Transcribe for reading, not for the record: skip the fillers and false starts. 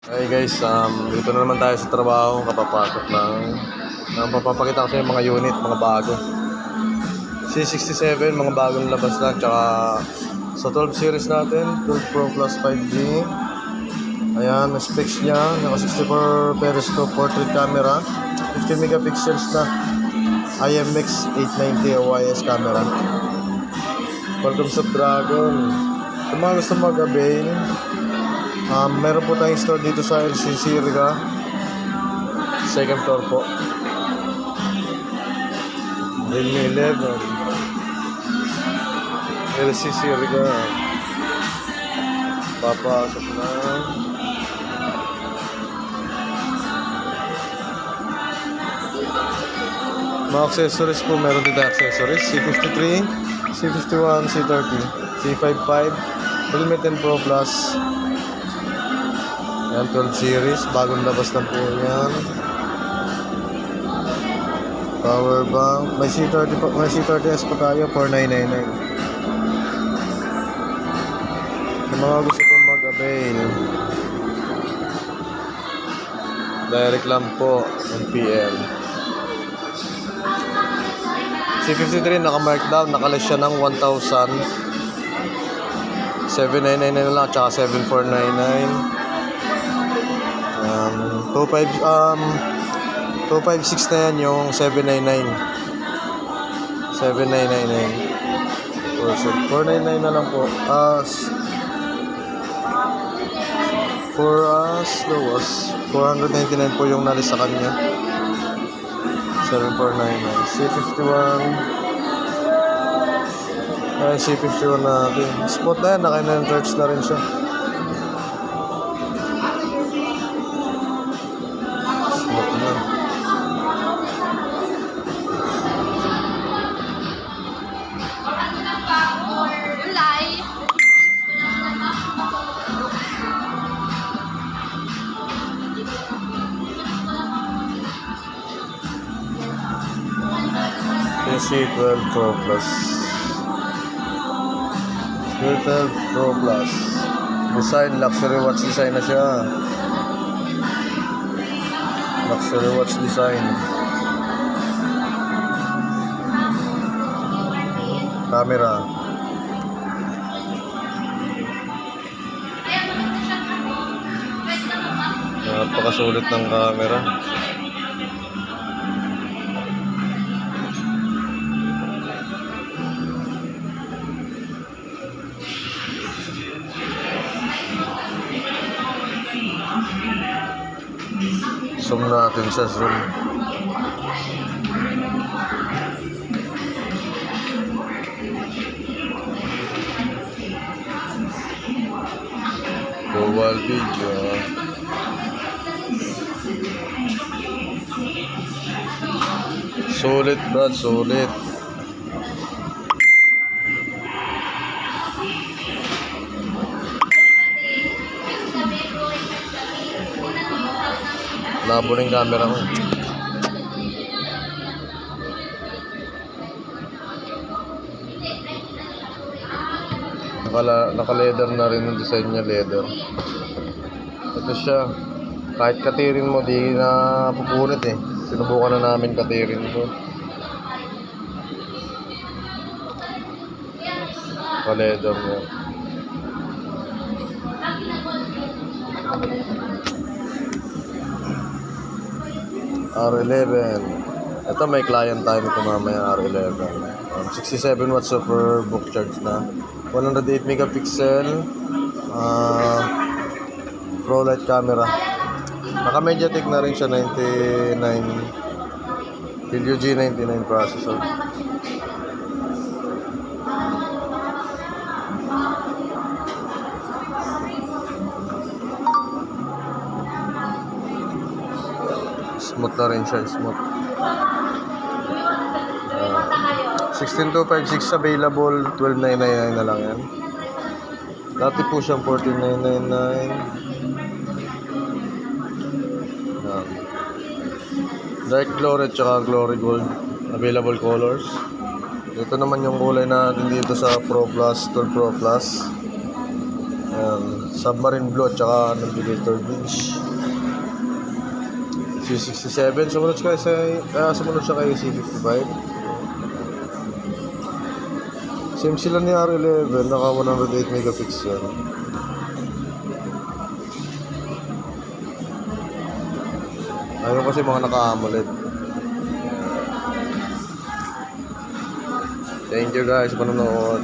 Hey guys, dito na naman tayo sa trabaho, kapapasok ng papapakita ko sa mga unit, mga bago. C67, mga bagong labas lang, tsaka sa 12 series natin, 12 Pro Plus 5G. Ayan, specs niya, naka 64 periscope portrait camera, 50 megapixels na IMX 890 OIS camera. Qualcomm Snapdragon. Kung mga gusto mag-avail, meron po tayong store dito sa LCC Riga, second floor po. Realme 11 LCC Riga, papasok na. Mga accessories po, meron dito accessories C53, C51, C30, C55, Realme 10 Pro Plus. Yan, 12 series, bagong labas na po yan. Power bank, may C30S pa tayo, 4999. Yung mga gusto kong mag-avail, direct lang po, 1 PM. C53 naka-markdown, naka-less siya ng 1,799 na lang, tsaka 7,499. 256 na yan, yung 799. 7,999. 499 na lang po. For us, there was 499 po yung nalis sa kanya. 7,499. C51. Ay, C51 natin. Spot na yan, naka-torch na rin siya. Spot na. C12 Pro Plus. C12 Pro Plus. Design, luxury watch design na siya. Luxury watch design. Camera. Napakasulit ng camera. Zoom natin siya, zoom. Global video. Sulit, Brad, sulit. Labo na yung camera ko. Naka-leather na rin yung design niya, leather. Ito siya. Kahit katirin mo, di na pupunit eh. Sinubukan na namin katirin ko. Naka-leather niya. R11. Ito may client tayo nito mamaya, R11. 67 watts super book charge na. 108 megapixel Pro Light camera. Naka Mediatek na rin siya, 99 Helio G99 processor. Smooth na rin siya, smooth. 16256 available, 12,999 na lang yan. Dati po siyang 14,999. Dark Glory at saka Glory Gold, available colors. Ito naman yung kulay natin dito sa Pro Plus, 12 Pro Plus. Submarine Blue at saka Navigator Beach. C67, sumunod siya kay C55. Same sila ni R11, naka 108 megapixel. Ayaw kasi mga naka-AMOLED. Thank you guys sa panonood.